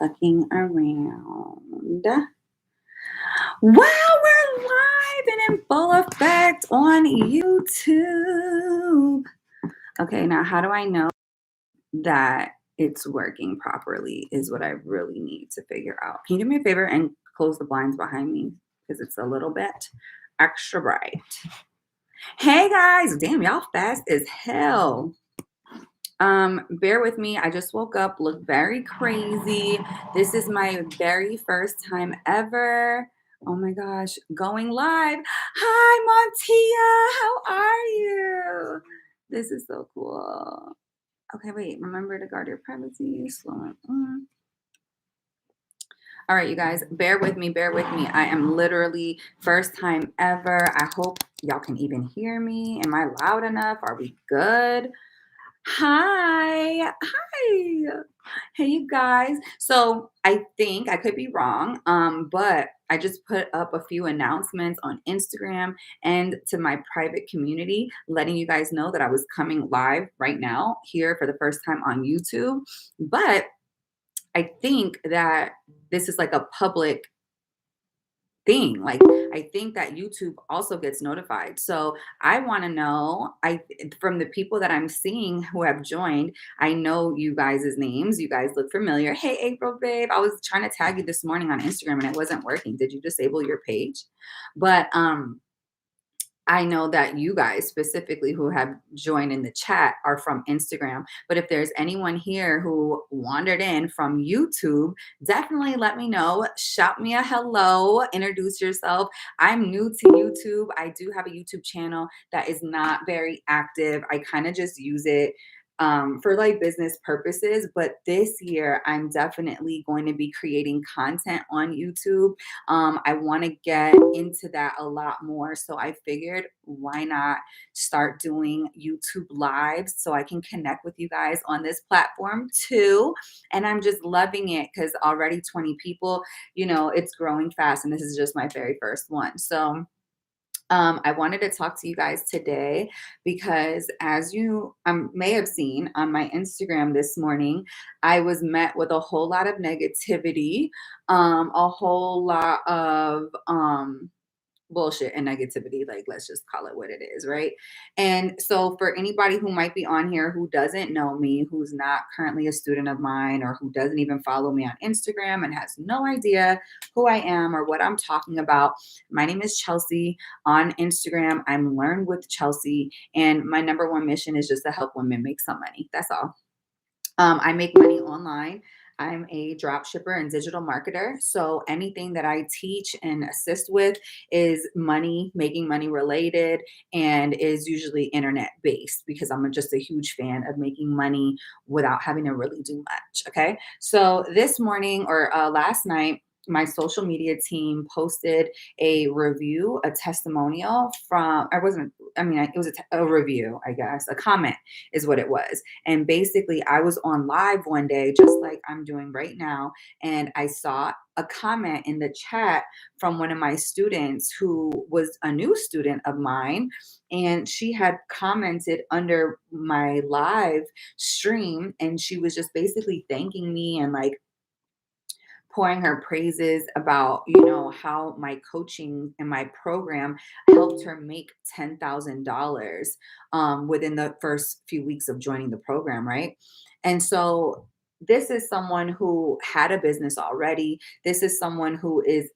fucking around. Wow, we're live and in full effect on YouTube. Okay, now how do I know that it's working properly is what I really need to figure out. Can you do me a favor and close the blinds behind me because it's a little bit extra bright. Hey guys, damn, y'all fast as hell. Bear with me. I just woke up, look very crazy. This is my very first time ever. Oh my gosh, going live. Hi, Montia. How are you? This is so cool. Okay, wait. Remember to guard your privacy. Slow it. All right, you guys, bear with me. Bear with me. I am literally first time ever. I hope y'all can even hear me. Am I loud enough? Are we good? Hi. Hey, you guys. So I think I could be wrong, but I just put up a few announcements on Instagram and to my private community, letting you guys know that I was coming live right now here for the first time on YouTube. But I think that this is like a public thing. Like, I think that YouTube also gets notified. So I want to know, from the people that I'm seeing who have joined, I know you guys' names. You guys look familiar. Hey, April, babe. I was trying to tag you this morning on Instagram and it wasn't working. Did you disable your page? But I know that you guys specifically who have joined in the chat are from Instagram, but if there's anyone here who wandered in from YouTube, definitely let me know. Shout me a hello, introduce yourself. I'm new to YouTube. I do have a YouTube channel that is not very active. I kind of just use it for like business purposes, but this year I'm definitely going to be creating content on YouTube. I want to get into that a lot more. So I figured, why not start doing YouTube lives so I can connect with you guys on this platform too. And I'm just loving it because already 20 people, it's growing fast. And this is just my very first one. So I wanted to talk to you guys today because, as you may have seen on my Instagram this morning, I was met with a whole lot of negativity, a whole lot of bullshit and negativity. Like, let's just call it what it is, right? And so, for anybody who might be on here who doesn't know me, who's not currently a student of mine, or who doesn't even follow me on Instagram and has no idea who I am or what I'm talking about, my name is Chelsea. On Instagram, I'm Learn with Chelsea, and my number one mission is just to help women make some money. That's all. I make money online. I'm a drop shipper and digital marketer. So anything that I teach and assist with is making money related, and is usually internet based because I'm just a huge fan of making money without having to really do much. Okay. So this morning or last night, my social media team posted a review, a testimonial it was a review, I guess, a comment is what it was. And basically, I was on live one day, just like I'm doing right now, and I saw a comment in the chat from one of my students who was a new student of mine. And she had commented under my live stream, and she was just basically thanking me and like pouring her praises about, how my coaching and my program helped her make $10,000 within the first few weeks of joining the program, right? And so this is someone who had a business already. This is someone who is,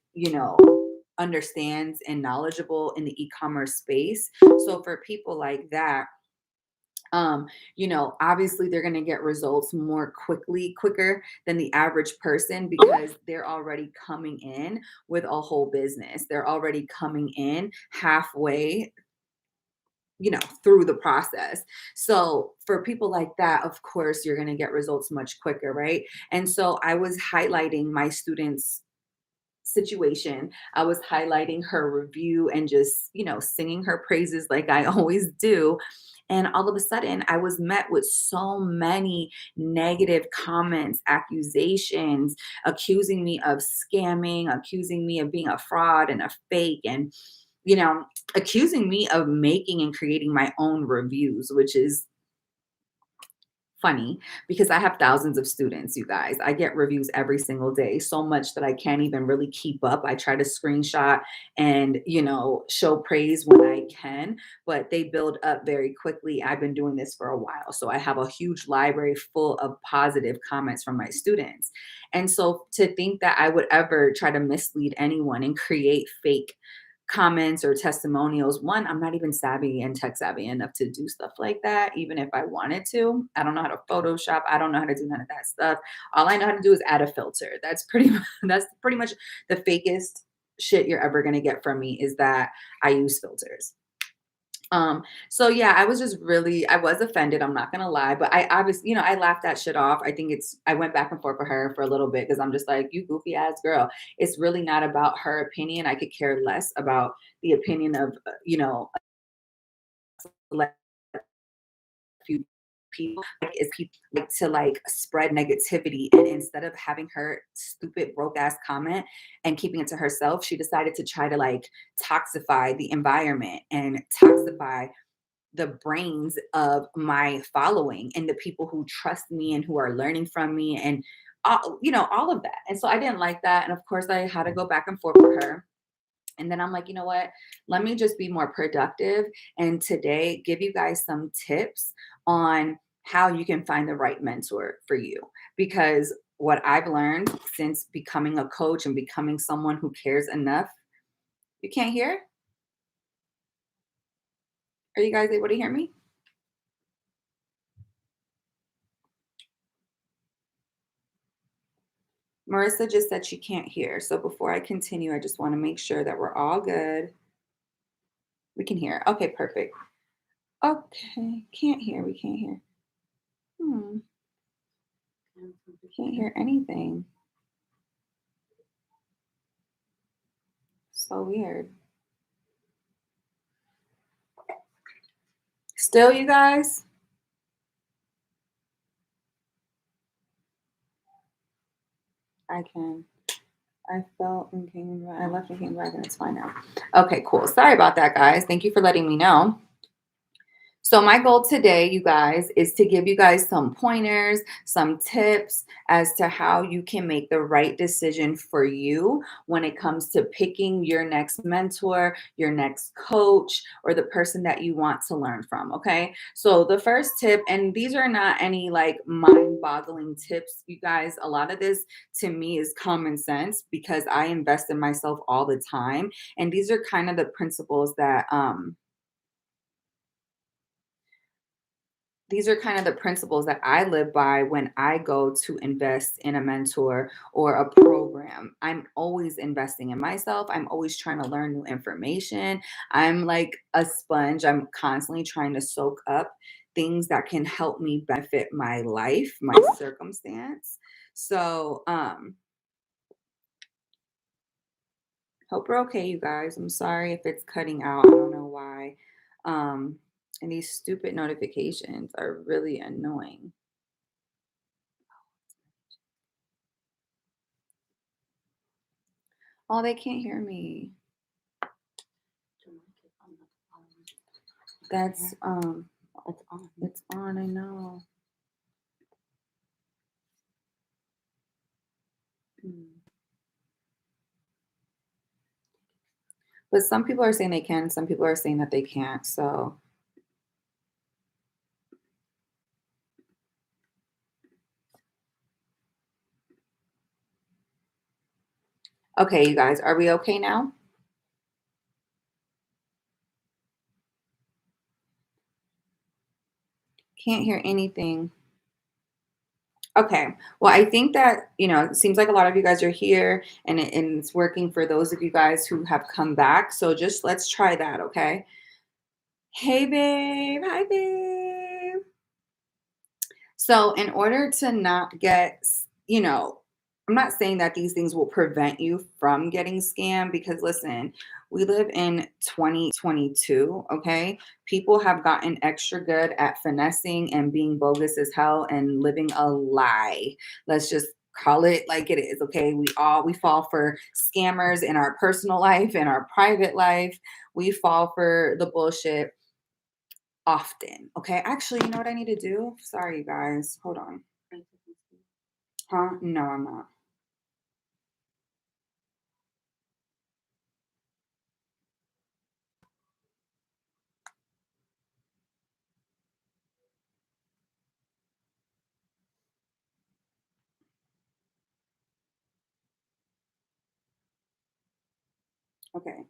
understands and knowledgeable in the e-commerce space. So for people like that, obviously they're going to get results quicker than the average person because they're already coming in with a whole business. They're already coming in halfway, through the process. So for people like that, of course, you're going to get results much quicker, right? And so I was highlighting my students' situation. I was highlighting her review and just, singing her praises like I always do. And all of a sudden, I was met with so many negative comments, accusations, accusing me of scamming, accusing me of being a fraud and a fake, and, accusing me of making and creating my own reviews, which is funny because I have thousands of students, you guys. I get reviews every single day, so much that I can't even really keep up. I try to screenshot and, show praise when I can, but they build up very quickly. I've been doing this for a while. So I have a huge library full of positive comments from my students. And so to think that I would ever try to mislead anyone and create fake comments or testimonials. One, I'm not even savvy and tech savvy enough to do stuff like that, even if I wanted to. I don't know how to Photoshop. I don't know how to do none of that stuff. All I know how to do is add a filter. That's pretty much the fakest shit you're ever gonna get from me is that I use filters. So yeah, I was offended, I'm not gonna lie, but I obviously, I laughed that shit off. I went back and forth with her for a little bit because I'm just like, you goofy ass girl. It's really not about her opinion. I could care less about the opinion of, like few people. Like, is people like to like spread negativity, and instead of having her stupid broke ass comment and keeping it to herself, she decided to try to like toxify the environment and toxify the brains of my following and the people who trust me and who are learning from me and all of that. And so I didn't like that. And of course I had to go back and forth with her. And then I'm like, you know what? Let me just be more productive and today give you guys some tips on how you can find the right mentor for you. Because what I've learned since becoming a coach and becoming someone who cares enough, you can't hear? Are you guys able to hear me? Marissa just said she can't hear. So before I continue, I just want to make sure that we're all good. We can hear. Okay, perfect. Okay, can't hear. We can't hear. We can't hear anything. So weird. Still, you guys? I can. I felt and came back. I left and came back, and it's fine now. Okay, cool. Sorry about that, guys. Thank you for letting me know. So my goal today, you guys, is to give you guys some pointers, some tips as to how you can make the right decision for you when it comes to picking your next mentor, your next coach, or the person that you want to learn from, okay? So the first tip, and these are not any like mind-boggling tips, you guys, a lot of this to me is common sense because I invest in myself all the time, and these are kind of the principles that these are kind of the principles that I live by when I go to invest in a mentor or a program. I'm always investing in myself. I'm always trying to learn new information. I'm like a sponge. I'm constantly trying to soak up things that can help me benefit my life, my circumstance. So, hope we're okay, you guys. I'm sorry if it's cutting out. I don't know why. Um, and these stupid notifications are really annoying. Oh, they can't hear me. That's it's on. It's on, I know. Mm. But some people are saying they can, some people are saying that they can't. So, okay, you guys, are we okay now? Can't hear anything. Okay. Well, I think that, it seems like a lot of you guys are here and it's working for those of you guys who have come back. So just let's try that, okay? Hey, babe. Hi, babe. So, in order to not I'm not saying that these things will prevent you from getting scammed because listen, we live in 2022, okay? People have gotten extra good at finessing and being bogus as hell and living a lie. Let's just call it like it is, okay? We fall for scammers in our personal life, in our private life. We fall for the bullshit often. Okay. Actually, you know what I need to do? Sorry, you guys. Hold on. Huh? No, I'm not. Okay.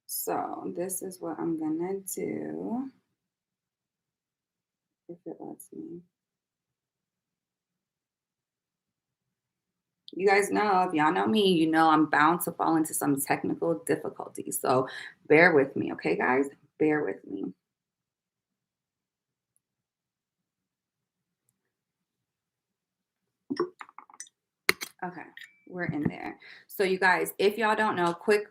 So this is what I'm gonna do if it lets me. You guys know, if y'all know me, you know I'm bound to fall into some technical difficulties. So bear with me, okay, guys? Bear with me. Okay, we're in there. So you guys, if y'all don't know, quick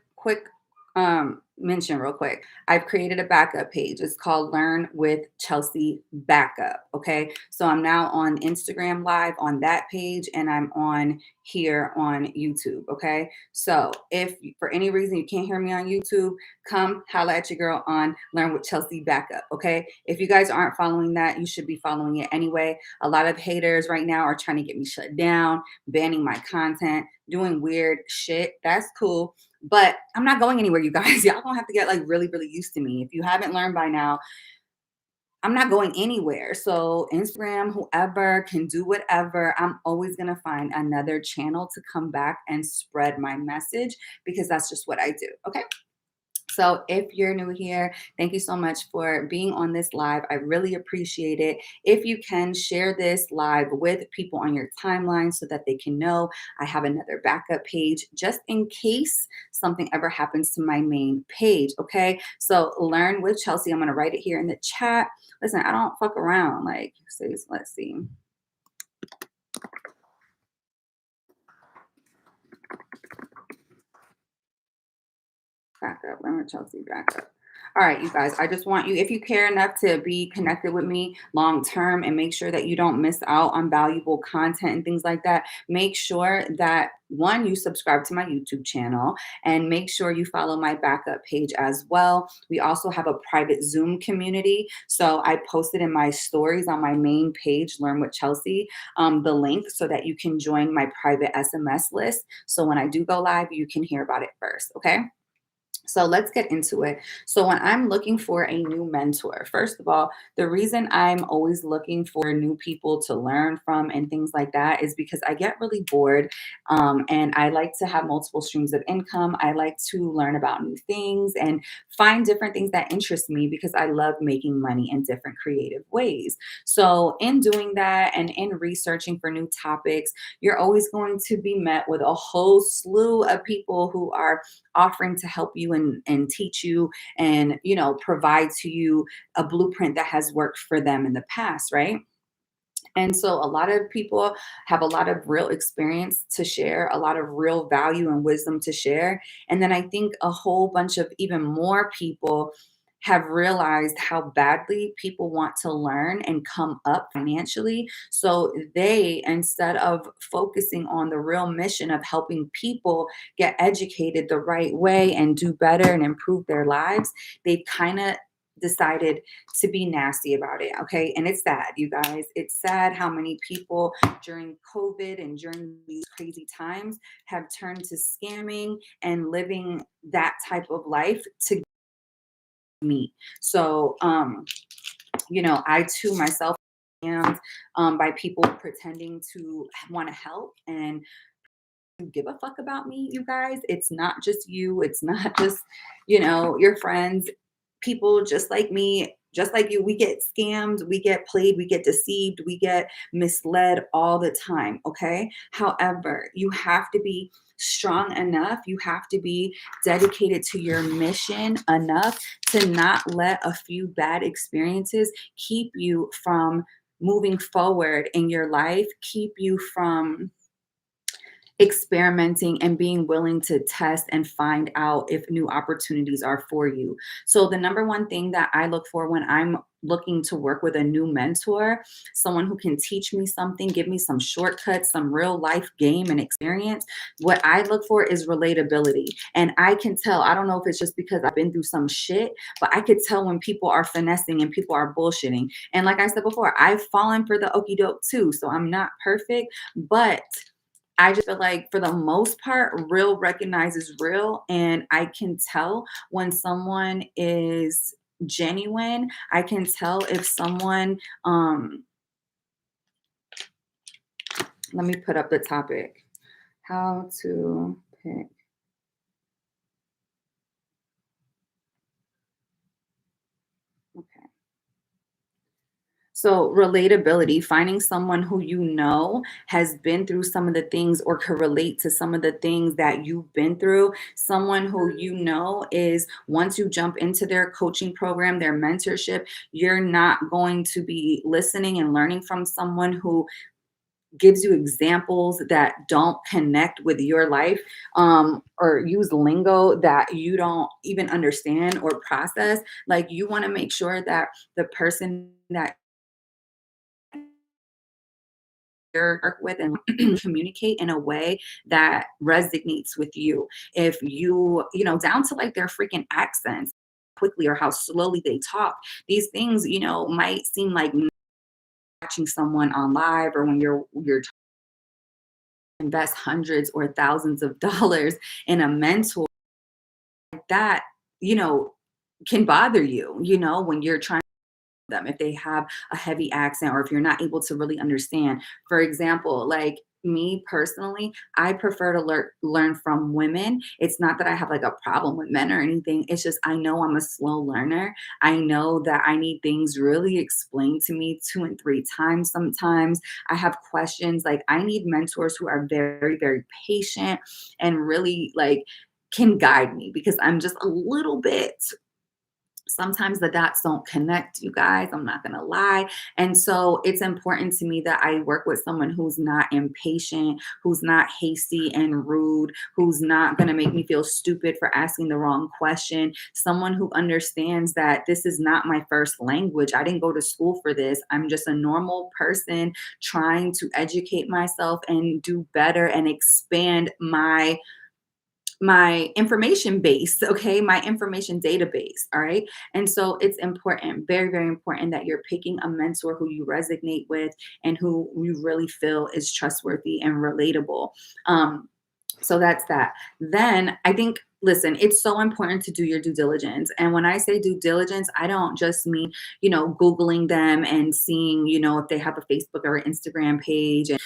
mention real quick. I've created a backup page. It's called Learn with Chelsea Backup. Okay. So I'm now on Instagram live on that page and I'm on here on YouTube. Okay. So if for any reason you can't hear me on YouTube, come holla at your girl on Learn with Chelsea Backup. Okay. If you guys aren't following that, you should be following it anyway. A lot of haters right now are trying to get me shut down, banning my content, doing weird shit. That's cool. But I'm not going anywhere, you guys. Y'all gonna have to get like really, really used to me. If you haven't learned by now, I'm not going anywhere. So Instagram, whoever can do whatever, I'm always gonna find another channel to come back and spread my message because that's just what I do. Okay. So if you're new here, thank you so much for being on this live. I really appreciate it. If you can share this live with people on your timeline so that they can know I have another backup page just in case something ever happens to my main page. Okay. So learn with Chelsea. I'm going to write it here in the chat. Listen, I don't fuck around. Like, let's see. Backup. Learn with Chelsea backup. All right, you guys, I just want you, if you care enough to be connected with me long term and make sure that you don't miss out on valuable content and things like that, make sure that one, you subscribe to my YouTube channel and make sure you follow my backup page as well. We also have a private Zoom community. So I posted in my stories on my main page, Learn with Chelsea, the link so that you can join my private SMS list. So when I do go live, you can hear about it first. Okay. So let's get into it. So when I'm looking for a new mentor, first of all, the reason I'm always looking for new people to learn from and things like that is because I get really bored, and I like to have multiple streams of income. I like to learn about new things and find different things that interest me because I love making money in different creative ways. So in doing that and in researching for new topics, you're always going to be met with a whole slew of people who are offering to help you and teach you and provide to you a blueprint that has worked for them in the past, right? And so a lot of people have a lot of real experience to share, a lot of real value and wisdom to share. And then I think a whole bunch of even more people have realized how badly people want to learn and come up financially. So they, instead of focusing on the real mission of helping people get educated the right way and do better and improve their lives, they've kind of decided to be nasty about it. Okay. And it's sad, you guys. It's sad how many people during COVID and during these crazy times have turned to scamming and living that type of life to meet. So, I too myself am by people pretending to want to help and give a fuck about me, you guys. It's not just you. It's not just, your friends. People just like me, just like you, we get scammed, we get played, we get deceived, we get misled all the time. Okay. However, you have to be strong enough. You have to be dedicated to your mission enough to not let a few bad experiences keep you from moving forward in your life, keep you from experimenting and being willing to test and find out if new opportunities are for you. So the number one thing that I look for when I'm looking to work with a new mentor, someone who can teach me something, give me some shortcuts, some real life game and experience, what I look for is relatability. And I can tell, I don't know if it's just because I've been through some shit, but I could tell when people are finessing and people are bullshitting. And like I said before, I've fallen for the okey doke too. So I'm not perfect, but I just feel like for the most part, real recognizes real. And I can tell when someone is genuine. I can tell if someone, let me put up the topic. How to pick. Okay. So, relatability, finding someone who you know has been through some of the things or can relate to some of the things that you've been through. Someone who you know is, once you jump into their coaching program, their mentorship, you're not going to be listening and learning from someone who gives you examples that don't connect with your life, or use lingo that you don't even understand or process. Like, you want to make sure that the person that work with and communicate in a way that resonates with you. If down to like their freaking accents quickly or how slowly they talk, these things, might seem like watching someone on live or when you're invest hundreds or thousands of dollars in a mentor like that, you know, can bother you, when you're trying them if they have a heavy accent or if you're not able to really understand. For example, like me personally, I prefer to learn from women. It's not that I have like a problem with men or anything. It's just I know I'm a slow learner. I know that I need things really explained to me two and three times sometimes. I have questions. Like, I need mentors who are very, very patient and really like can guide me because I'm just a little bit, sometimes the dots don't connect, you guys. I'm not going to lie. And so it's important to me that I work with someone who's not impatient, who's not hasty and rude, who's not going to make me feel stupid for asking the wrong question, someone who understands that this is not my first language. I didn't go to school for this. I'm just a normal person trying to educate myself and do better and expand my information base, okay, my information database, all right. And so it's important, very, very important, that you're picking a mentor who you resonate with and who you really feel is trustworthy and relatable. So that's that. Then I think, listen, it's so important to do your due diligence. And when I say due diligence, I don't just mean, Googling them and seeing, if they have a Facebook or an Instagram page and,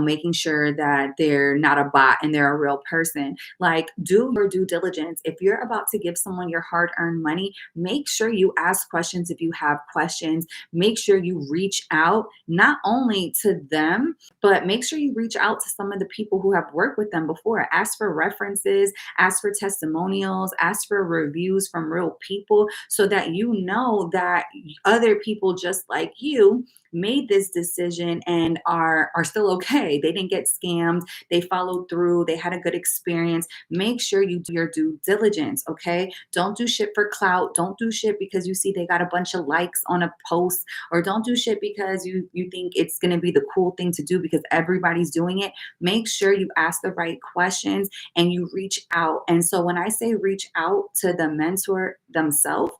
making sure that they're not a bot and they're a real person. Like, do your due diligence. If you're about to give someone your hard earned money, make sure you ask questions if you have questions. Make sure you reach out not only to them, but make sure you reach out to some of the people who have worked with them before. Ask for references, ask for testimonials, ask for reviews from real people so that you know that other people just like you made this decision and are still okay. They didn't get scammed. They followed through. They had a good experience. Make sure you do your due diligence, okay? Don't do shit for clout. Don't do shit because you see they got a bunch of likes on a post, or don't do shit because you think it's going to be the cool thing to do because everybody's doing it. Make sure you ask the right questions and you reach out. And so when I say reach out to the mentor themselves,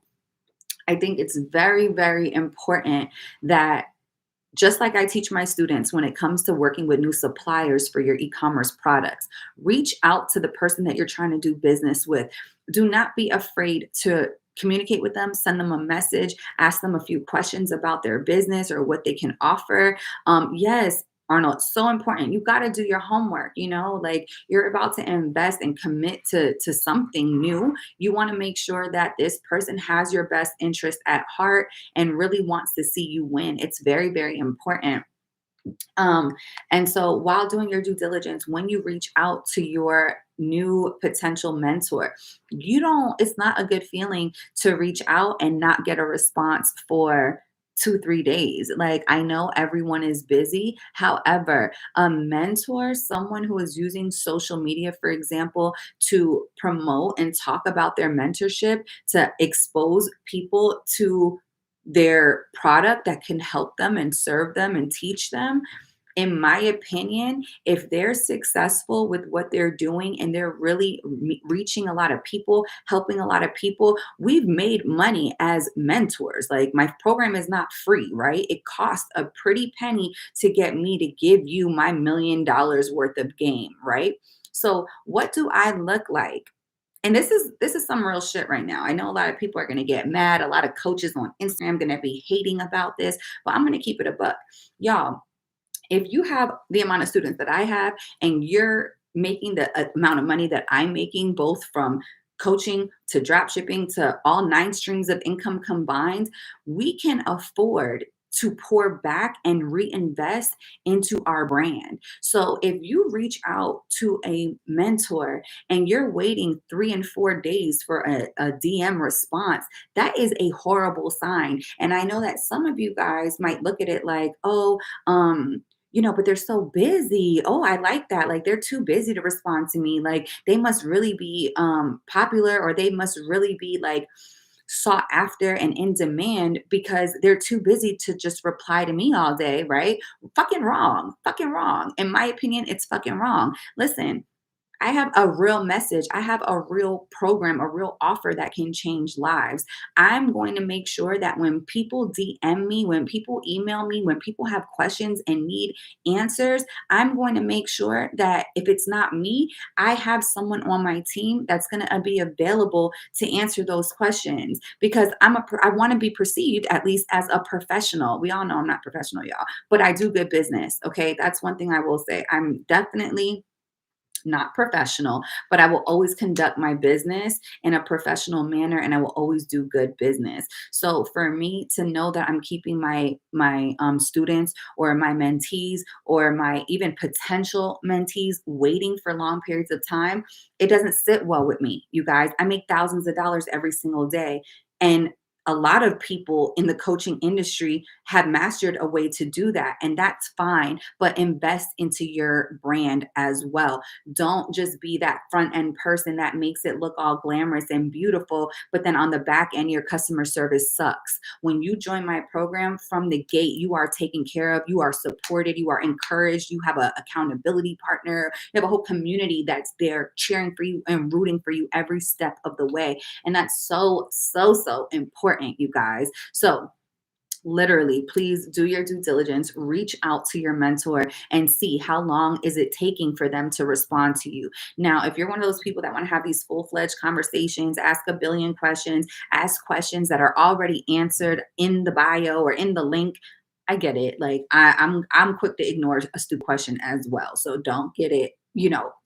I think it's very, very important that, just like I teach my students when it comes to working with new suppliers for your e-commerce products, reach out to the person that you're trying to do business with. Do not be afraid to communicate with them, send them a message, ask them a few questions about their business or what they can offer. Yes, Arnold, so important. You got to do your homework, like, you're about to invest and commit to something new. You want to make sure that this person has your best interest at heart and really wants to see you win. It's very, very important. Um, and so while doing your due diligence, when you reach out to your new potential mentor, it's not a good feeling to reach out and not get a response for 2, 3 days. Like, I know everyone is busy. However, a mentor, someone who is using social media, for example, to promote and talk about their mentorship, to expose people to their product that can help them and serve them and teach them, in my opinion, if they're successful with what they're doing and they're really reaching a lot of people, helping a lot of people, we've made money as mentors. Like, my program is not free, right? It costs a pretty penny to get me to give you my $1 million worth of game, right? So, what do I look like? And this is some real shit right now. I know a lot of people are going to get mad. A lot of coaches on Instagram going to be hating about this, but I'm going to keep it a buck. Y'all, if you have the amount of students that I have and you're making the amount of money that I'm making, both from coaching to drop shipping to all 9 streams of income combined, we can afford to pour back and reinvest into our brand. So if you reach out to a mentor and you're waiting 3 and 4 days for a DM response, that is a horrible sign. And I know that some of you guys might look at it like, oh, but they're so busy. Oh, I like that. Like, they're too busy to respond to me. Like, they must really be popular, or they must really be like sought after and in demand because they're too busy to just reply to me all day, right? Fucking wrong. Fucking wrong. In my opinion, it's fucking wrong. Listen, I have a real message. I have a real program, a real offer that can change lives. I'm going to make sure that when people DM me, when people email me, when people have questions and need answers, I'm going to make sure that if it's not me, I have someone on my team that's going to be available to answer those questions, because I want to be perceived at least as a professional. We all know I'm not professional, y'all, but I do good business. Okay. That's one thing I will say. I'm definitely not professional, but I will always conduct my business in a professional manner, and I will always do good business. So for me to know that I'm keeping my students or my mentees or my even potential mentees waiting for long periods of time, it doesn't sit well with me, you guys. I make thousands of dollars every single day. And a lot of people in the coaching industry have mastered a way to do that, and that's fine, but invest into your brand as well. Don't just be that front end person that makes it look all glamorous and beautiful, but then on the back end, your customer service sucks. When you join my program from the gate, you are taken care of, you are supported, you are encouraged, you have an accountability partner, you have a whole community that's there cheering for you and rooting for you every step of the way. And that's so, so, so important, you guys. So, literally, please do your due diligence, reach out to your mentor and see how long is it taking for them to respond to you. Now, if you're one of those people that want to have these full-fledged conversations, ask a billion questions, ask questions that are already answered in the bio or in the link, I get it. Like, I'm quick to ignore a stupid question as well. So don't get it,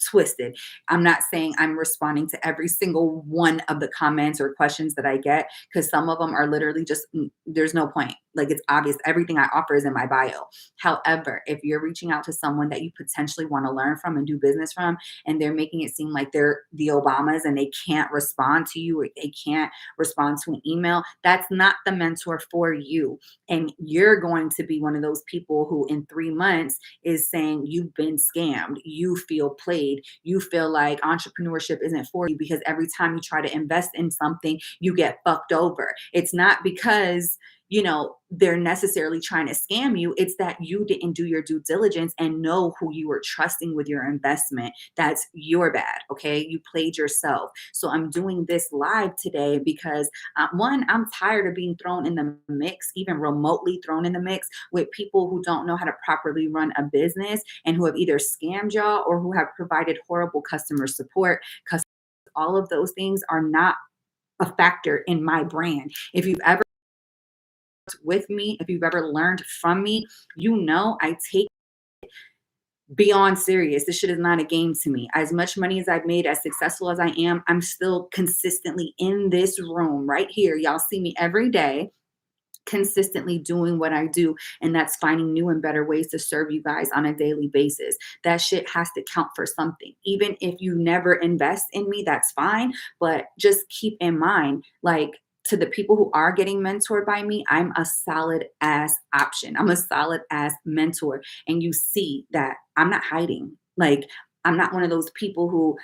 twisted. I'm not saying I'm responding to every single one of the comments or questions that I get, because some of them are literally just, there's no point. Like, it's obvious. Everything I offer is in my bio. However, if you're reaching out to someone that you potentially want to learn from and do business from, and they're making it seem like they're the Obamas and they can't respond to you, or they can't respond to an email, that's not the mentor for you. And you're going to be one of those people who in 3 months is saying you've been scammed, you feel played, you feel like entrepreneurship isn't for you because every time you try to invest in something, you get fucked over. It's not because they're necessarily trying to scam you. It's that you didn't do your due diligence and know who you were trusting with your investment. That's your bad. Okay. You played yourself. So I'm doing this live today because one, I'm tired of being thrown in the mix, even remotely thrown in the mix with people who don't know how to properly run a business and who have either scammed y'all or who have provided horrible customer support. Because all of those things are not a factor in my brand. If you've ever with me, if you've ever learned from me, I take beyond serious. This shit is not a game to me. As much money as I've made, as successful as I am, I'm still consistently in this room right here. Y'all see me every day, consistently doing what I do, and that's finding new and better ways to serve you guys on a daily basis. That shit has to count for something. Even if you never invest in me, that's fine, but just keep in mind, like, to the people who are getting mentored by me, I'm a solid ass option. I'm a solid ass mentor. And you see that I'm not hiding. Like, I'm not one of those people who,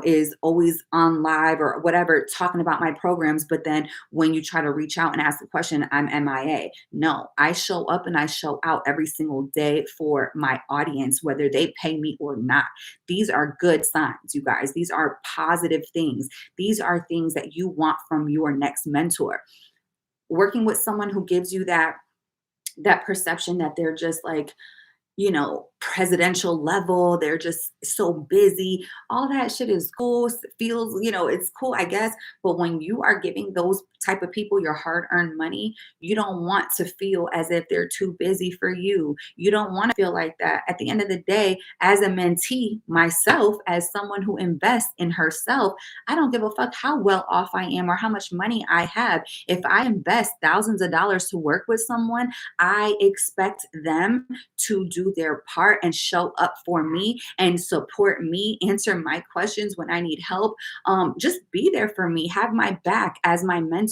is always on live or whatever talking about my programs. But then when you try to reach out and ask a question, I'm MIA. No, I show up and I show out every single day for my audience, whether they pay me or not. These are good signs, you guys. These are positive things. These are things that you want from your next mentor. Working with someone who gives you that perception that they're just like, presidential level. They're just so busy. All that shit is cool. Feels, it's cool, I guess. But when you are giving those type of people your hard-earned money, you don't want to feel as if they're too busy for you. You don't want to feel like that. At the end of the day, as a mentee, myself, as someone who invests in herself, I don't give a fuck how well off I am or how much money I have. If I invest thousands of dollars to work with someone, I expect them to do their part and show up for me and support me, answer my questions when I need help. Just be there for me, have my back as my mentor.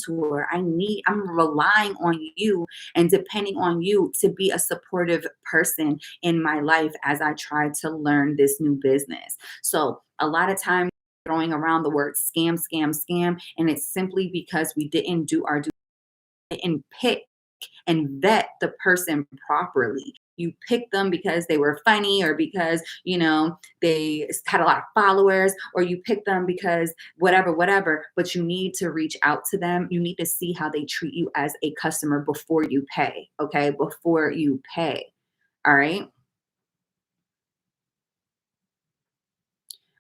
I'm relying on you and depending on you to be a supportive person in my life as I try to learn this new business. So a lot of times throwing around the word scam, scam, scam, and it's simply because we didn't do our due and pick and vet the person properly. You pick them because they were funny or because, they had a lot of followers, or you pick them because whatever, whatever, but you need to reach out to them. You need to see how they treat you as a customer before you pay. Okay. Before you pay. All right.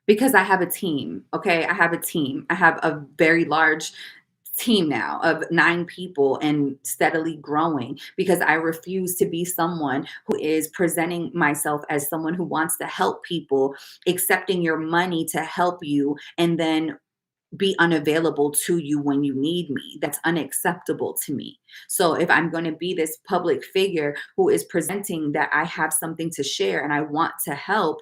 Because I have a team. Okay. I have a team. I have a very large team now of 9 people and steadily growing because I refuse to be someone who is presenting myself as someone who wants to help people, accepting your money to help you, and then be unavailable to you when you need me. That's unacceptable to me. So if I'm going to be this public figure who is presenting that I have something to share and I want to help,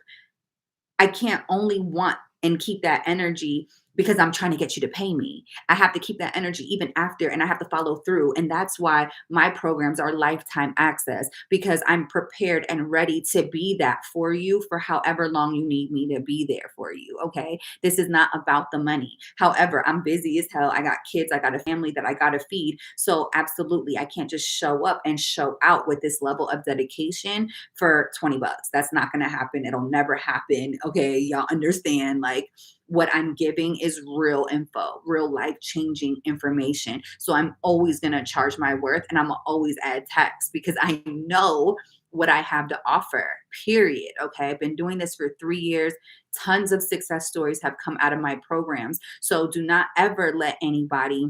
I can't only want and keep that energy because I'm trying to get you to pay me. I have to keep that energy even after, and I have to follow through. And that's why my programs are lifetime access, because I'm prepared and ready to be that for you for however long you need me to be there for you. Okay. This is not about the money. However, I'm busy as hell. I got kids, I got a family that I got to feed. So absolutely, I can't just show up and show out with this level of dedication for $20. That's not going to happen. It'll never happen. Okay. Y'all understand, like, what I'm giving is real info, real life changing information. So I'm always going to charge my worth, and I'm gonna always add text because I know what I have to offer, period. Okay. I've been doing this for 3 years. Tons of success stories have come out of my programs. So do not ever let anybody,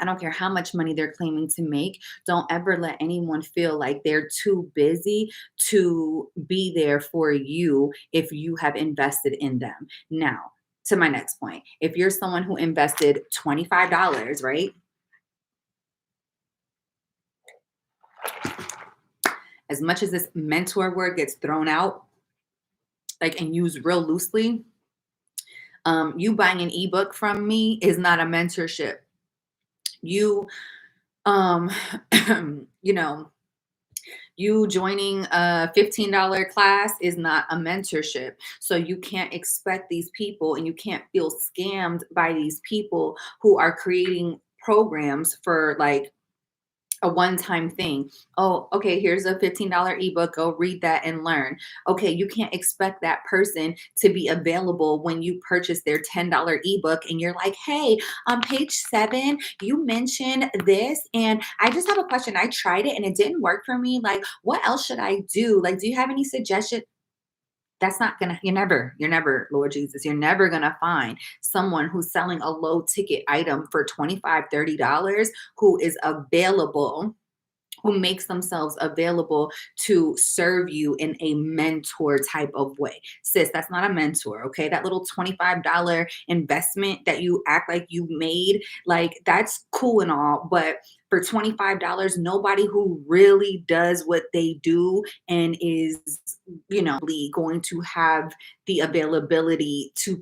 I don't care how much money they're claiming to make, don't ever let anyone feel like they're too busy to be there for you if you have invested in them. Now, to my next point, if you're someone who invested $25, right? As much as this mentor word gets thrown out, like, and used real loosely, you buying an ebook from me is not a mentorship. You, um, you know, you joining a $15 class is not a mentorship. So you can't expect these people, and you can't feel scammed by these people who are creating programs for like a one-time thing. Oh, okay, here's a $15 ebook. Go read that and learn. Okay, you can't expect that person to be available when you purchase their $10 ebook and you're like, hey, on page 7, you mentioned this, and I just have a question. I tried it and it didn't work for me. Like, what else should I do? Like, do you have any suggestions? That's not gonna, you're never, Lord Jesus, you're never gonna find someone who's selling a low ticket item for 25, $30 who is available, who makes themselves available to serve you in a mentor type of way. Sis, that's not a mentor, okay? That little $25 investment that you act like you made, like, that's cool and all, but for $25, nobody who really does what they do and is, going to have the availability to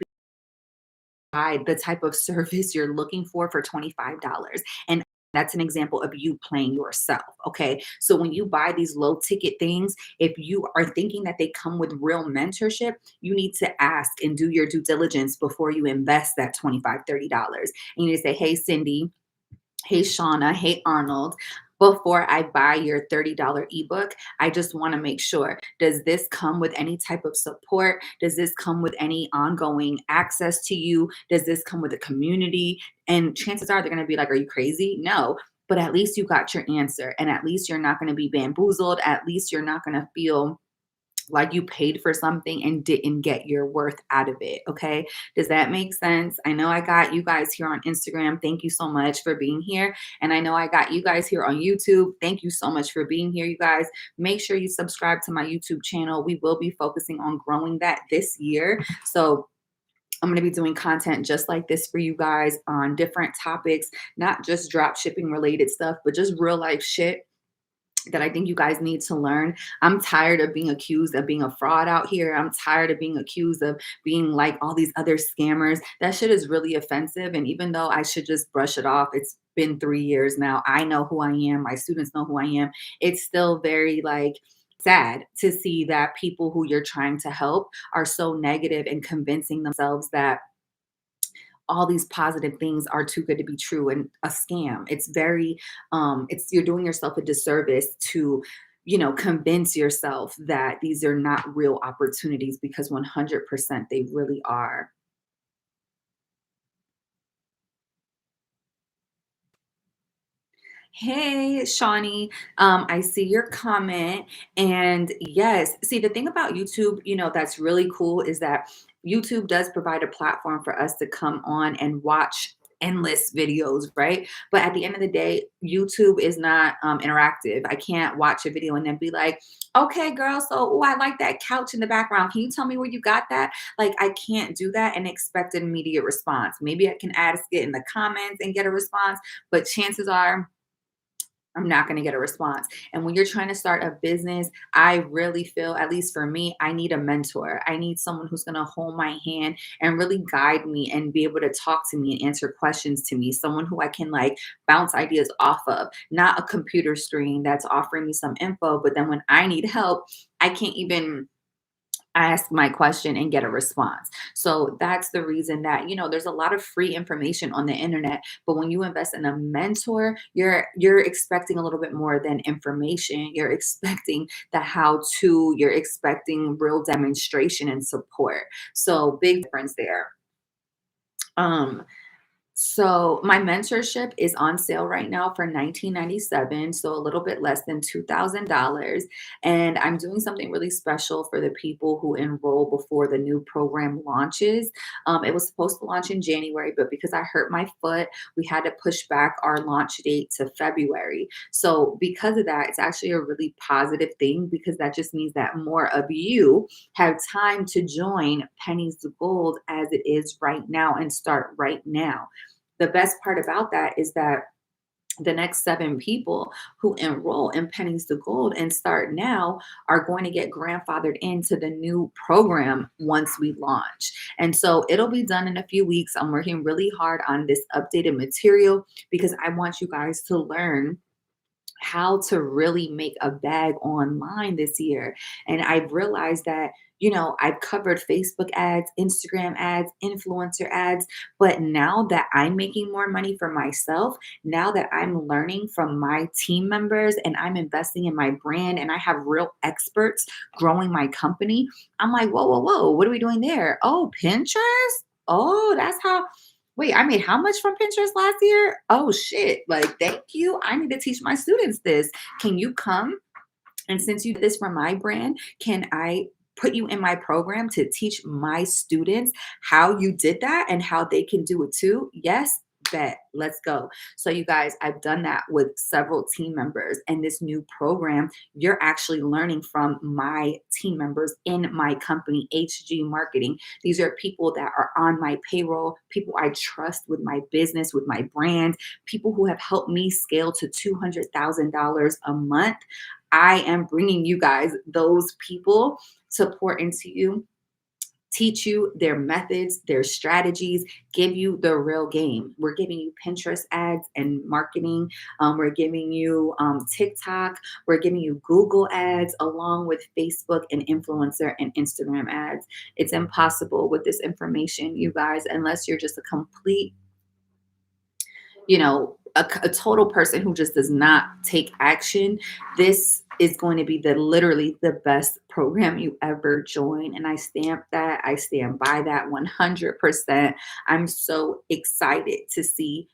the type of service you're looking for $25. And that's an example of you playing yourself. Okay. So when you buy these low ticket things, if you are thinking that they come with real mentorship, you need to ask and do your due diligence before you invest that $25, $30. And you need to say, hey, Cindy, hey, Shauna, hey, Arnold. Before I buy your $30 ebook, I just want to make sure, does this come with any type of support? Does this come with any ongoing access to you? Does this come with a community? And chances are they're going to be like, are you crazy? No. But at least you got your answer. And at least you're not going to be bamboozled. At least you're not going to feel like you paid for something and didn't get your worth out of it. Okay. Does that make sense? I know I got you guys here on Instagram. Thank you so much for being here. And I know I got you guys here on YouTube. Thank you so much for being here, you guys. Make sure you subscribe to my YouTube channel. We will be focusing on growing that this year. So I'm going to be doing content just like this for you guys on different topics, not just drop shipping related stuff, but just real life shit that I think you guys need to learn. I'm tired of being accused of being a fraud out here. I'm tired of being accused of being like all these other scammers. That shit is really offensive. And even though I should just brush it off, it's been 3 years now. I know who I am. My students know who I am. It's still very like sad to see that people who you're trying to help are so negative and convincing themselves that all these positive things are too good to be true and a scam. It's very it's you're doing yourself a disservice to convince yourself that these are not real opportunities because 100% they really are. Hey, Shawnee. I see your comment. And yes, see, the thing about YouTube, that's really cool is that YouTube does provide a platform for us to come on and watch endless videos, right? But at the end of the day, YouTube is not interactive. I can't watch a video and then be like, okay, girl, so oh, I like that couch in the background. Can you tell me where you got that? Like, I can't do that and expect an immediate response. Maybe I can ask it in the comments and get a response, but chances are, I'm not going to get a response. And when you're trying to start a business, I really feel, at least for me, I need a mentor. I need someone who's going to hold my hand and really guide me and be able to talk to me and answer questions to me. Someone who I can like bounce ideas off of, not a computer screen that's offering me some info. But then when I need help, I can't even ask my question and get a response. So that's the reason that, there's a lot of free information on the internet, but when you invest in a mentor, you're expecting a little bit more than information. You're expecting the how to, you're expecting real demonstration and support. So big difference there. Um so my mentorship is on sale right now for 1997, so a little bit less than $2,000. And I'm doing something really special for the people who enroll before the new program launches. It was supposed to launch in January, but because I hurt my foot, we had to push back our launch date to February. So because of that, it's actually a really positive thing because that just means that more of you have time to join Pennies to Gold as it is right now and start right now. The best part about that is that the next 7 people who enroll in Pennies to Gold and start now are going to get grandfathered into the new program once we launch. And so it'll be done in a few weeks. I'm working really hard on this updated material because I want you guys to learn how to really make a bag online this year. And I've realized that, I've covered Facebook ads, Instagram ads, influencer ads, but now that I'm making more money for myself, now that I'm learning from my team members and I'm investing in my brand and I have real experts growing my company, I'm like, whoa, whoa, whoa, what are we doing there? Oh, Pinterest? Oh, that's how. Wait, I made how much from Pinterest last year? Oh shit. Like, thank you. I need to teach my students this. Can you come? And since you did this for my brand, can I put you in my program to teach my students how you did that and how they can do it too? Yes, bet. Let's go. So, you guys, I've done that with several team members. And this new program, you're actually learning from my team members in my company, HG Marketing. These are people that are on my payroll, people I trust with my business, with my brand, people who have helped me scale to $200,000 a month. I am bringing you guys those people to pour into you teach you their methods, their strategies, give you the real game. We're giving you Pinterest ads and marketing. We're giving you TikTok. We're giving you Google ads along with Facebook and influencer and Instagram ads. It's impossible with this information, you guys, unless you're just a complete, a total person who just does not take action. This is going to be the literally the best program you ever join. And I stamp that. I stand by that 100%. I'm so excited to see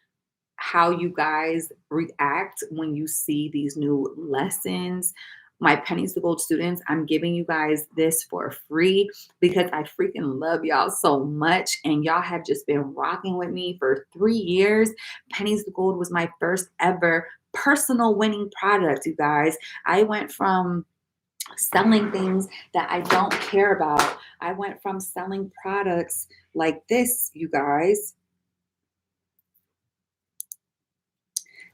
how you guys react when you see these new lessons. My pennies to gold students, I'm giving you guys this for free because I freaking love y'all so much. And y'all have just been rocking with me for 3 years. Pennies to gold was my first ever personal winning product, you guys. I went from selling things that I don't care about. I went from selling products like this, you guys.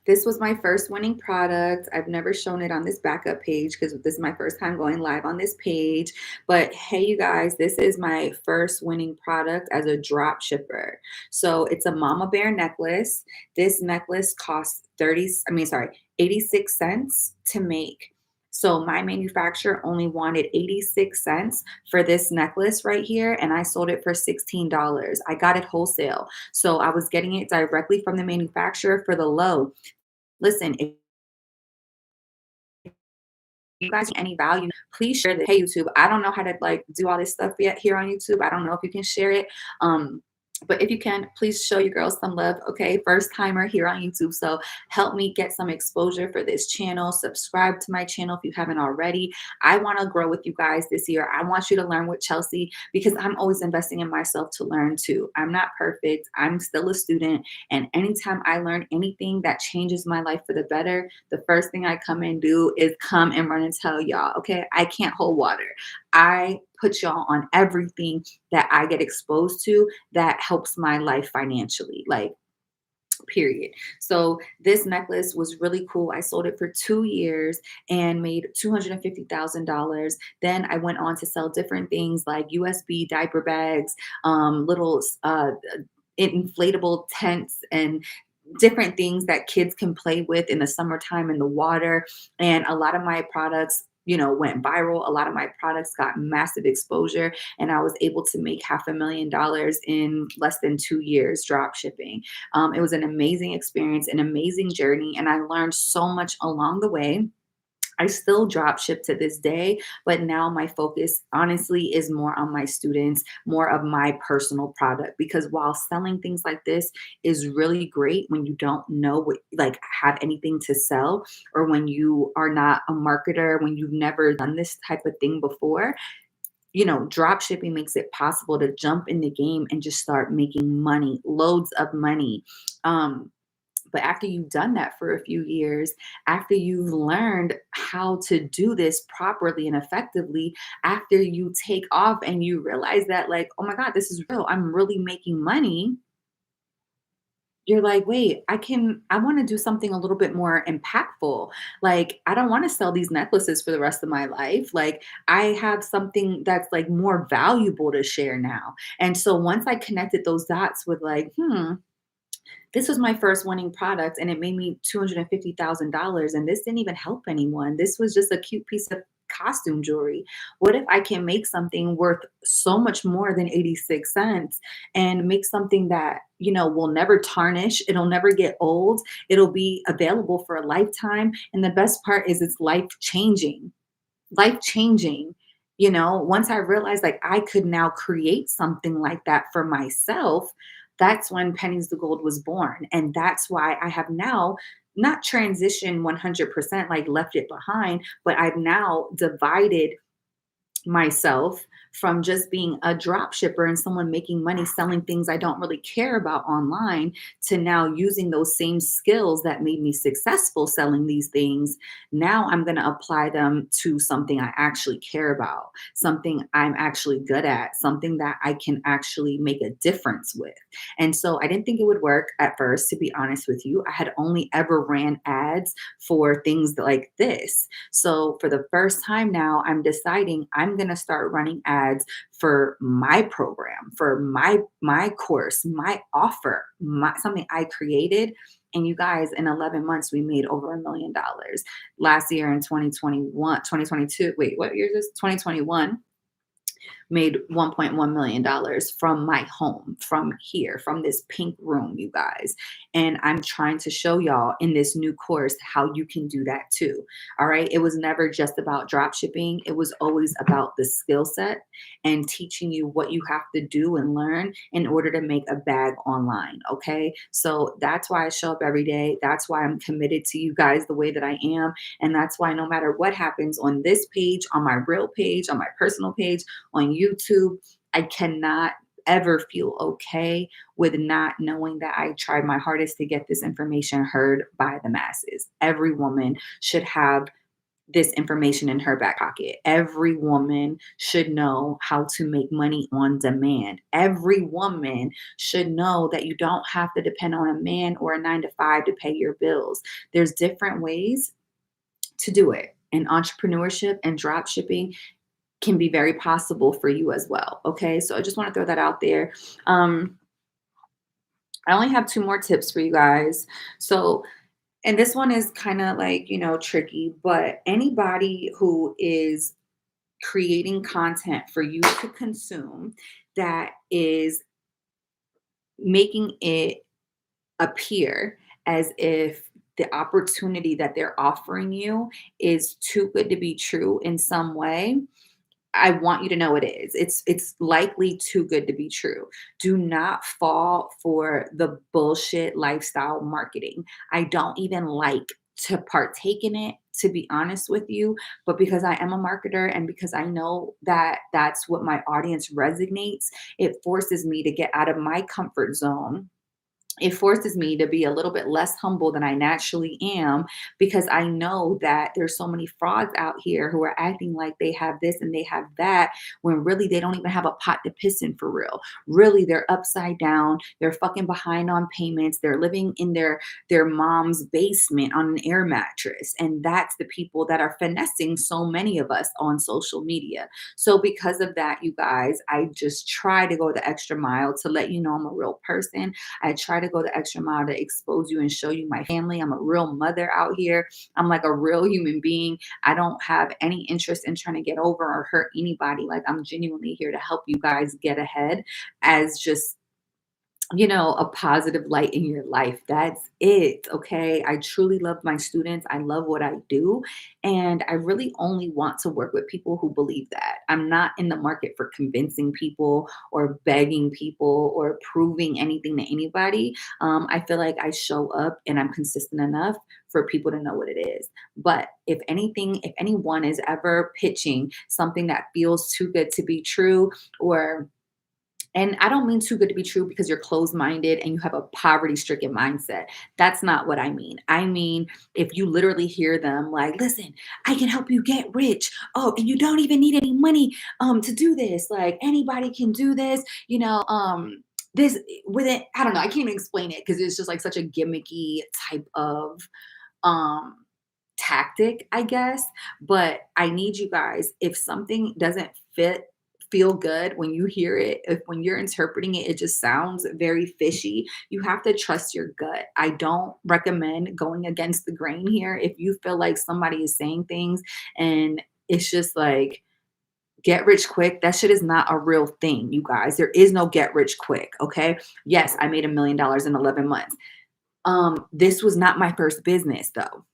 This was my first winning product. I've never shown it on this backup page because this is my first time going live on this page. But hey, you guys, this is my first winning product as a drop shipper. So it's a mama bear necklace. This necklace costs 86 cents to make. So my manufacturer only wanted 86 cents for this necklace right here, and I sold it for $16. I got it wholesale. So I was getting it directly from the manufacturer for the low. Listen, if you guys see any value, please share this. Hey, YouTube, I don't know how to like do all this stuff yet here on YouTube. I don't know if you can share it. But if you can, please show your girls some love. Okay, first timer here on YouTube. So help me get some exposure for this channel. Subscribe to my channel if you haven't already. I want to grow with you guys this year. I want you to learn with Chelsea because I'm always investing in myself to learn too. I'm not perfect. I'm still a student. And anytime I learn anything that changes my life for the better, the first thing I come and do is come and run and tell y'all, okay, I can't hold water. I put y'all on everything that I get exposed to that helps my life financially. Like, period. So this necklace was really cool. I sold it for 2 years and made $250,000. Then I went on to sell different things like USB diaper bags, little inflatable tents, and different things that kids can play with in the summertime in the water. And a lot of my products, went viral. A lot of my products got massive exposure, and I was able to make $500,000 in less than 2 years drop shipping. It was an amazing experience, an amazing journey, and I learned so much along the way. I still drop ship to this day, but now my focus honestly is more on my students, more of my personal product. Because while selling things like this is really great when you don't know what, like, have anything to sell, or when you are not a marketer, when you've never done this type of thing before, drop shipping makes it possible to jump in the game and just start making money, loads of money. But after you've done that for a few years, after you've learned how to do this properly and effectively, after you take off and you realize that, like, oh my God, this is real, I'm really making money, you're like, wait, I want to do something a little bit more impactful. Like, I don't want to sell these necklaces for the rest of my life. Like, I have something that's like more valuable to share now. And so once I connected those dots with like, this was my first winning product and it made me $250,000. And this didn't even help anyone. This was just a cute piece of costume jewelry. What if I can make something worth so much more than 86 cents and make something that, will never tarnish? It'll never get old. It'll be available for a lifetime. And the best part is it's life changing. Once I realized like I could now create something like that for myself, that's when Pennies to Gold was born. And that's why I have now not transitioned 100%, like left it behind, but I've now divided myself from just being a drop shipper and someone making money selling things I don't really care about online, to now using those same skills that made me successful selling these things. Now I'm going to apply them to something I actually care about, something I'm actually good at, something that I can actually make a difference with. And so I didn't think it would work at first, to be honest with you. I had only ever ran ads for things like this. So for the first time now, I'm deciding I'm going to start running ads ads for my program, for my course, my offer, something I created. And you guys, in 11 months, we made over $1 million. Last year in 2021, 2022, wait, what year is this? 2021, made $1.1 million from my home, from here, from this pink room, you guys. And I'm trying to show y'all in this new course how you can do that too. All right. It was never just about drop shipping, it was always about the skill set and teaching you what you have to do and learn in order to make a bag online. Okay. So that's why I show up every day. That's why I'm committed to you guys the way that I am. And that's why no matter what happens on this page, on my real page, on my personal page, on YouTube, I cannot ever feel okay with not knowing that I tried my hardest to get this information heard by the masses. Every woman should have this information in her back pocket. Every woman should know how to make money on demand. Every woman should know that you don't have to depend on a man or a 9 to 5 to pay your bills. There's different ways to do it. And entrepreneurship and drop shipping can be very possible for you as well. Okay. So I just want to throw that out there. I only have 2 more tips for you guys. So, and this one is kind of like, tricky, but anybody who is creating content for you to consume that is making it appear as if the opportunity that they're offering you is too good to be true in some way, I want you to know it is. It's likely too good to be true. Do not fall for the bullshit lifestyle marketing. I don't even like to partake in it, to be honest with you, but because I am a marketer and because I know that that's what my audience resonates, it forces me to get out of my comfort zone. It forces me to be a little bit less humble than I naturally am, because I know that there's so many frauds out here who are acting like they have this and they have that when really they don't even have a pot to piss in for real. Really, they're upside down. They're fucking behind on payments. They're living in their mom's basement on an air mattress. And that's the people that are finessing so many of us on social media. So because of that, you guys, I just try to go the extra mile to let you know I'm a real person. I try to go the extra mile to expose you and show you my family. I'm a real mother out here. I'm like a real human being. I don't have any interest in trying to get over or hurt anybody. Like, I'm genuinely here to help you guys get ahead as just a positive light in your life. That's it. Okay. I truly love my students. I love what I do. And I really only want to work with people who believe that. I'm not in the market for convincing people or begging people or proving anything to anybody. I feel like I show up and I'm consistent enough for people to know what it is. But if anything, if anyone is ever pitching something that feels too good to be true, and I don't mean too good to be true because you're closed minded and you have a poverty stricken mindset. That's not what I mean. I mean, if you literally hear them like, listen, I can help you get rich. Oh, and you don't even need any money to do this. Like, anybody can do this, this with it. I don't know. I can't even explain it because it's just like such a gimmicky type of um tactic, I guess. But I need you guys, if something doesn't feel good when you hear it, if when you're interpreting it, it just sounds very fishy, you have to trust your gut. I don't recommend going against the grain here. If you feel like somebody is saying things and it's just like, get rich quick, that shit is not a real thing, you guys. There is no get rich quick. Okay. Yes, I made $1 million in 11 months. This was not my first business though.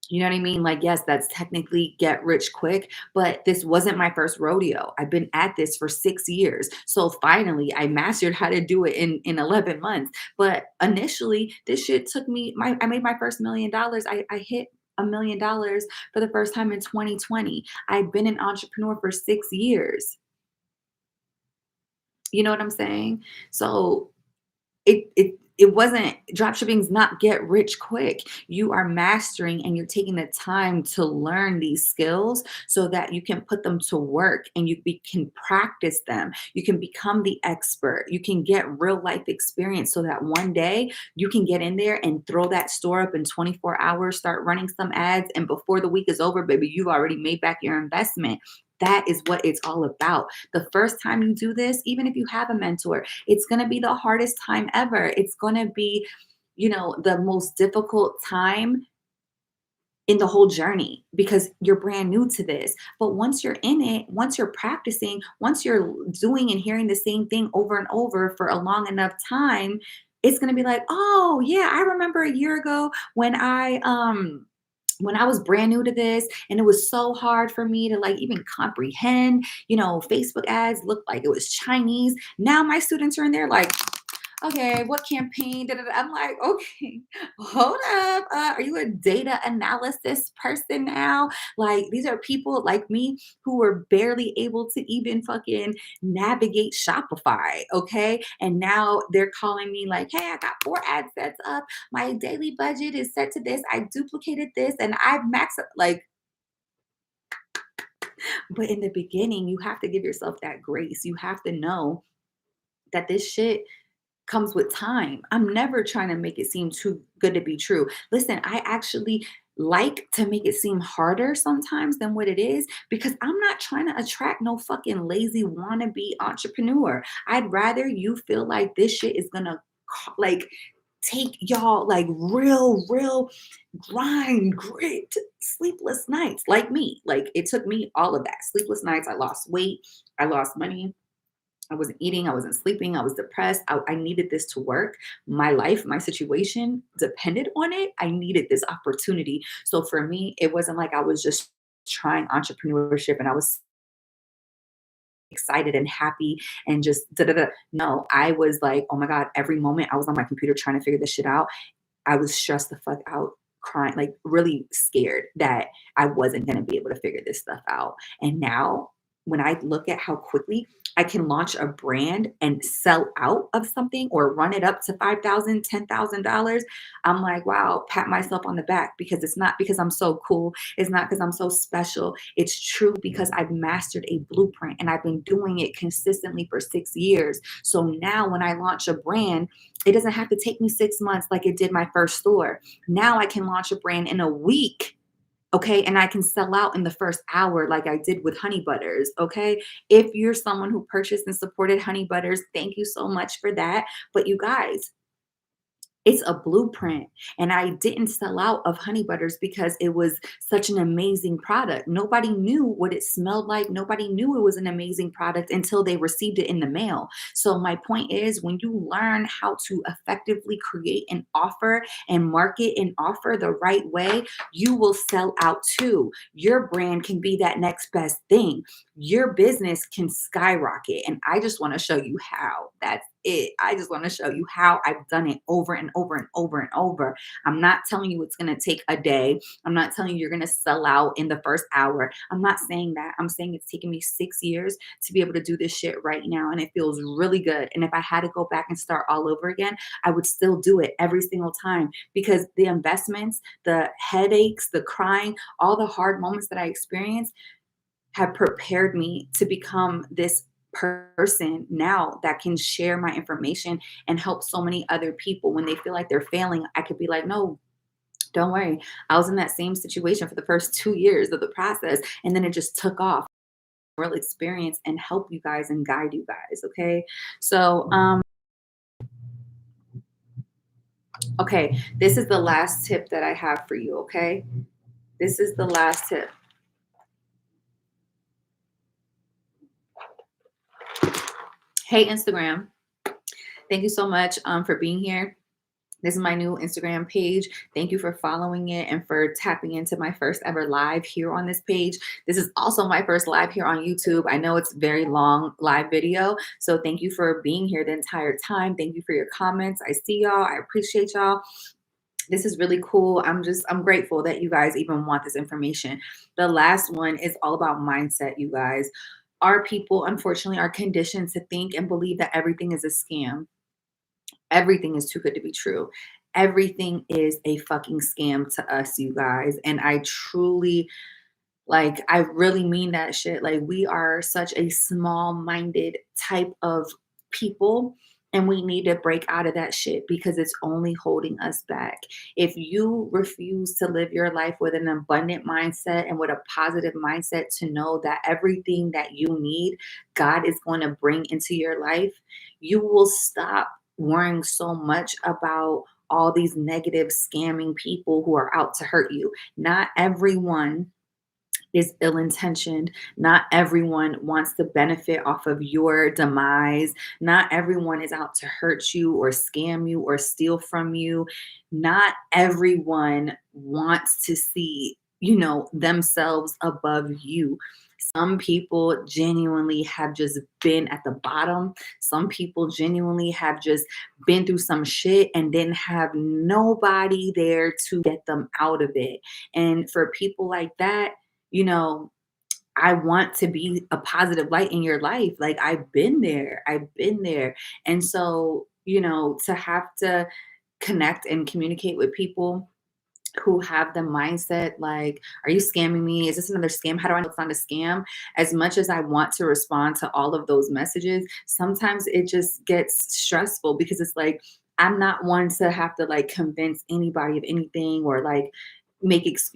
You know what I mean? Like, yes, that's technically get rich quick, but this wasn't my first rodeo. I've been at this for 6 years. So finally, I mastered how to do it in 11 months. But initially, this shit took me, I made my first $1 million. I hit $1 million for the first time in 2020. I've been an entrepreneur for 6 years. You know what I'm saying? So it wasn't, drop shipping's not get rich quick. You are mastering and you're taking the time to learn these skills so that you can put them to work and can practice them. You can become the expert. You can get real life experience so that one day you can get in there and throw that store up in 24 hours, start running some ads, and before the week is over, baby, you've already made back your investment. That is what it's all about. The first time you do this, even if you have a mentor, it's going to be the hardest time ever. It's going to be, the most difficult time in the whole journey because you're brand new to this. But once you're in it, once you're practicing, once you're doing and hearing the same thing over and over for a long enough time, it's going to be like, "Oh, yeah, I remember a year ago when I was brand new to this and it was so hard for me to like even comprehend, Facebook ads looked like it was Chinese. Now my students are in there like, okay, what campaign? Da, da, da. I'm like, okay, hold up. Are you a data analysis person now? Like, these are people like me who were barely able to even fucking navigate Shopify. Okay. And now they're calling me like, hey, I got 4 ad sets up. My daily budget is set to this. I duplicated this and I've maxed up. Like, but in the beginning, you have to give yourself that grace. You have to know that this shit comes with time. I'm never trying to make it seem too good to be true. Listen, I actually like to make it seem harder sometimes than what it is because I'm not trying to attract no fucking lazy wannabe entrepreneur. I'd rather you feel like this shit is gonna like take y'all like real grind, grit, sleepless nights like me. Like it took me all of that. Sleepless nights, I lost weight, I lost money, I wasn't eating, I wasn't sleeping, I was depressed. I needed this to work. My life, my situation depended on it. I needed this opportunity. So for me, it wasn't like I was just trying entrepreneurship and I was excited and happy and just da da da. No, I was like, oh my God, every moment I was on my computer trying to figure this shit out. I was stressed the fuck out, crying, like really scared that I wasn't going to be able to figure this stuff out. And now, when I look at how quickly I can launch a brand and sell out of something or run it up to $5,000, $10,000, I'm like, wow, pat myself on the back because it's not because I'm so cool. It's not because I'm so special. It's true because I've mastered a blueprint and I've been doing it consistently for 6 years. So now when I launch a brand, it doesn't have to take me 6 months like it did my first store. Now I can launch a brand in a week. Okay. And I can sell out in the first hour like I did with Honey Butters. Okay. If you're someone who purchased and supported Honey Butters, thank you so much for that. But you guys, it's a blueprint. And I didn't sell out of Honey Butters because it was such an amazing product. Nobody knew what it smelled like. Nobody knew it was an amazing product until they received it in the mail. So my point is when you learn how to effectively create an offer and market an offer the right way, you will sell out too. Your brand can be that next best thing. Your business can skyrocket. And I just want to show you how. That's it. I just want to show you how I've done it over and over and over and over. I'm not telling you it's going to take a day. I'm not telling you you're going to sell out in the first hour. I'm not saying that. I'm saying it's taken me 6 years to be able to do this shit right now. And it feels really good. And if I had to go back and start all over again, I would still do it every single time because the investments, the headaches, the crying, all the hard moments that I experienced have prepared me to become this person now that can share my information and help so many other people when they feel like they're failing. I could be like, no, don't worry. I was in that same situation for the first 2 years of the process, and then it just took off. Real experience and help you guys and guide you guys. Okay. So, okay, this is the last tip that I have for you. Okay. This is the last tip. Hey, Instagram. Thank you so much for being here. This is my new Instagram page. Thank you for following it and for tapping into my first ever live here on this page. This is also my first live here on YouTube. I know it's very long live video. So thank you for being here the entire time. Thank you for your comments. I see y'all. I appreciate y'all. This is really cool. I'm grateful that you guys even want this information. The last one is all about mindset, you guys. Our people, unfortunately, are conditioned to think and believe that everything is a scam. Everything is too good to be true. Everything is a fucking scam to us, you guys. And I truly, like, I really mean that shit. Like, we are such a small minded type of people And we need to break out of that shit because it's only holding us back. If you refuse to live your life with an abundant mindset and with a positive mindset to know that everything that you need, God is going to bring into your life, you will stop worrying so much about all these negative scamming people who are out to hurt you. Not everyone is ill intentioned. Not everyone wants to benefit off of your demise. Not everyone is out to hurt you or scam you or steal from you. Not everyone wants to see, themselves above you. Some people genuinely have just been at the bottom. Some people genuinely have just been through some shit and didn't have nobody there to get them out of it. And for people like that, you know, I want to be a positive light in your life. Like I've been there. I've been there. And so, to have to connect and communicate with people who have the mindset like, are you scamming me? Is this another scam? How do I know it's not a scam? As much as I want to respond to all of those messages, sometimes it just gets stressful because it's like, I'm not one to have to like convince anybody of anything or like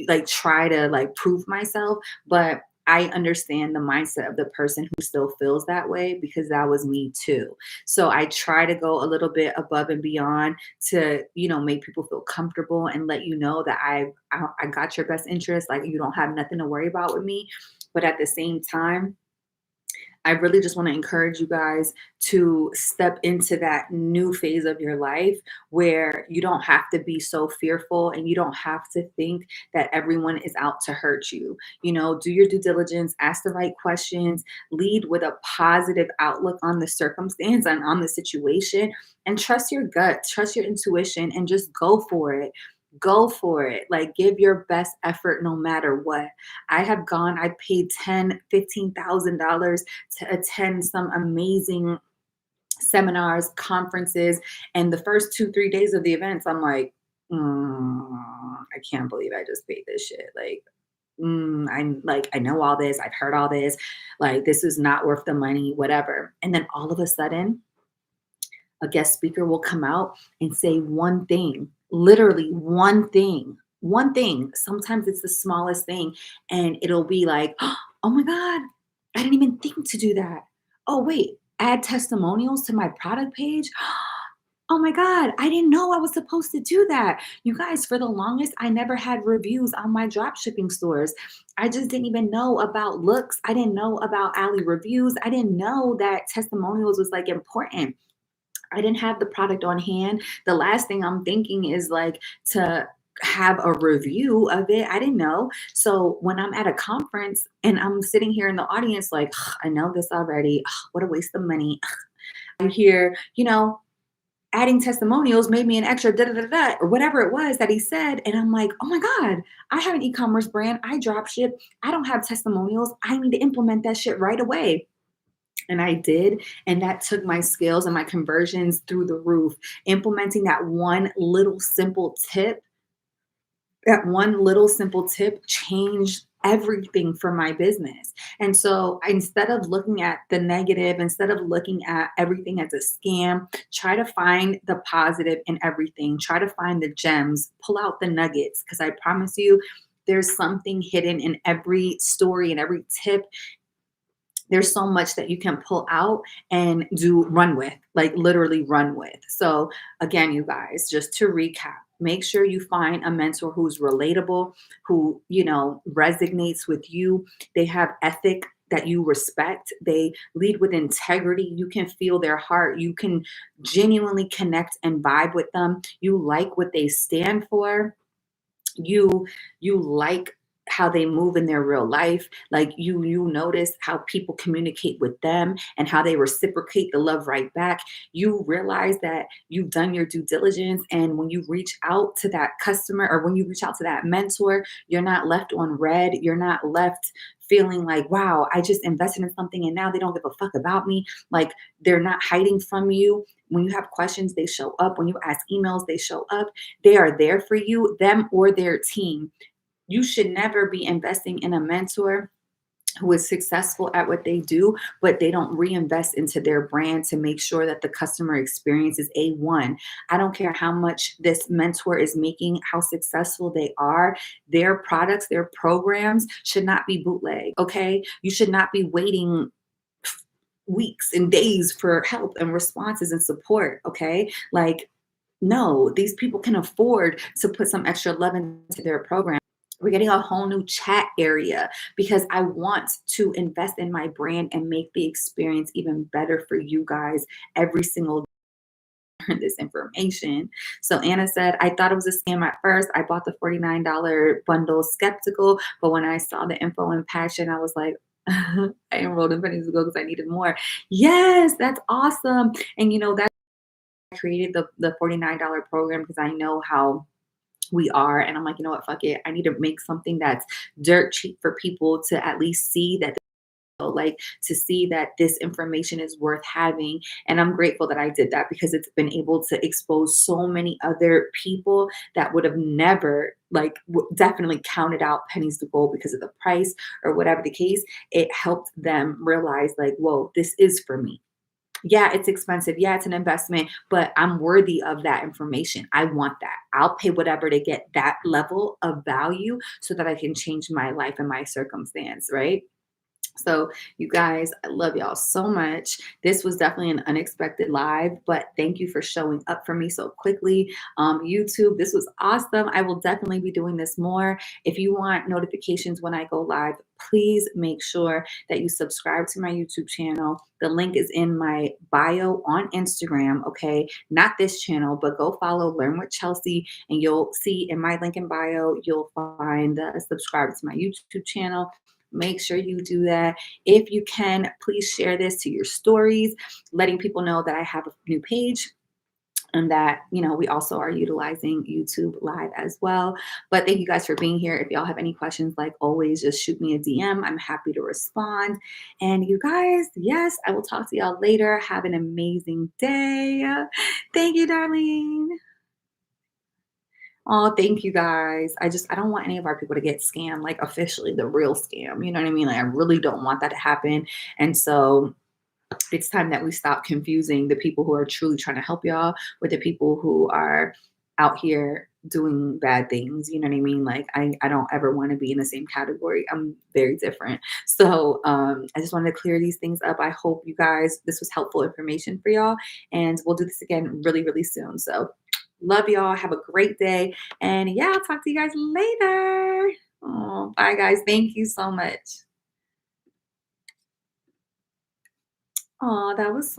like try to like prove myself. But I understand the mindset of the person who still feels that way because that was me too. So I try to go a little bit above and beyond to make people feel comfortable and let you know that I got your best interest, like you don't have nothing to worry about with me. But at the same time, I really just want to encourage you guys to step into that new phase of your life where you don't have to be so fearful and you don't have to think that everyone is out to hurt you. Do your due diligence, ask the right questions, lead with a positive outlook on the circumstance and on the situation, and trust your gut, trust your intuition, and just go for it. Go for it. Like give your best effort no matter what. I paid $10,000, $15,000 to attend some amazing seminars, conferences, and the first 2, 3 days of the events, I'm like, I can't believe I just paid this shit. Like, I know all this, I've heard all this, like this is not worth the money, whatever. And then all of a sudden, a guest speaker will come out and say one thing, literally one thing, one thing. Sometimes it's the smallest thing, and it'll be like, oh my God, I didn't even think to do that. Oh, wait, add testimonials to my product page. Oh my God, I didn't know I was supposed to do that. You guys, for the longest, I never had reviews on my drop shipping stores. I just didn't even know about looks. I didn't know about Ally reviews. I didn't know that testimonials was like important. I didn't have the product on hand. The last thing I'm thinking is like to have a review of it. I didn't know. So when I'm at a conference and I'm sitting here in the audience, like, I know this already. What a waste of money. I'm here, adding testimonials made me an extra da da da da or whatever it was that he said. And I'm like, oh my God, I have an e-commerce brand. I drop ship. I don't have testimonials. I need to implement that shit right away. And I did. And that took my skills and my conversions through the roof. Implementing that one little simple tip changed everything for my business. And so instead of looking at the negative, instead of looking at everything as a scam, try to find the positive in everything. Try to find the gems, pull out the nuggets, because I promise you, there's something hidden in every story and every tip. There's so much that you can pull out and run with, like literally run with. So again, you guys, just to recap, make sure you find a mentor who's relatable, who, resonates with you. They have ethic that you respect. They lead with integrity. You can feel their heart. You can genuinely connect and vibe with them. You like what they stand for. You like how they move in their real life. Like you notice how people communicate with them and how they reciprocate the love right back. You realize that you've done your due diligence, and when you reach out to that customer or when you reach out to that mentor, you're not left on red. You're not left feeling like, wow, I just invested in something and now they don't give a fuck about me. Like they're not hiding from you. When you have questions, they show up. When you ask emails, they show up. They are there for you, them or their team. You should never be investing in a mentor who is successful at what they do, but they don't reinvest into their brand to make sure that the customer experience is A1. I don't care how much this mentor is making, how successful they are, their products, their programs should not be bootleg, okay? You should not be waiting weeks and days for help and responses and support, okay? Like, no, these people can afford to put some extra love into their program. We're getting a whole new chat area because I want to invest in my brand and make the experience even better for you guys every single this information. So Anna said, I thought it was a scam at first. I bought the $49 bundle skeptical, but when I saw the info and passion, I was like, I enrolled in pennies ago because I needed more. Yes, that's awesome. And that I created the $49 program because I know how we are. And I'm like, you know what, fuck it. I need to make something that's dirt cheap for people to at least see that like to see that this information is worth having. And I'm grateful that I did that because it's been able to expose so many other people that would have never definitely counted out pennies to gold because of the price or whatever the case. It helped them realize like, whoa, this is for me. Yeah, it's expensive. Yeah, it's an investment, but I'm worthy of that information. I want that. I'll pay whatever to get that level of value so that I can change my life and my circumstance, right? So, you guys, I love y'all so much. This was definitely an unexpected live, but thank you for showing up for me so quickly. YouTube, this was awesome. I will definitely be doing this more. If you want notifications when I go live, please make sure that you subscribe to my YouTube channel. The link is in my bio on Instagram, okay? Not this channel, but go follow Learn with Chelsea, and you'll see in my link in bio, you'll find subscribe to my YouTube channel. Make sure you do that. If you can, please share this to your stories, letting people know that I have a new page and that, we also are utilizing YouTube Live as well. But thank you guys for being here. If y'all have any questions, like always, just shoot me a DM. I'm happy to respond. And you guys, yes, I will talk to y'all later. Have an amazing day. Thank you, darling. Oh, thank you guys. I don't want any of our people to get scammed, like officially the real scam. You know what I mean? Like I really don't want that to happen. And so it's time that we stop confusing the people who are truly trying to help y'all with the people who are out here doing bad things. You know what I mean? Like I don't ever want to be in the same category. I'm very different. So I just wanted to clear these things up. I hope you guys, this was helpful information for y'all. And we'll do this again really, really soon. So love y'all. Have a great day. And yeah, I'll talk to you guys later. Oh, bye guys. Thank you so much. Oh, that was so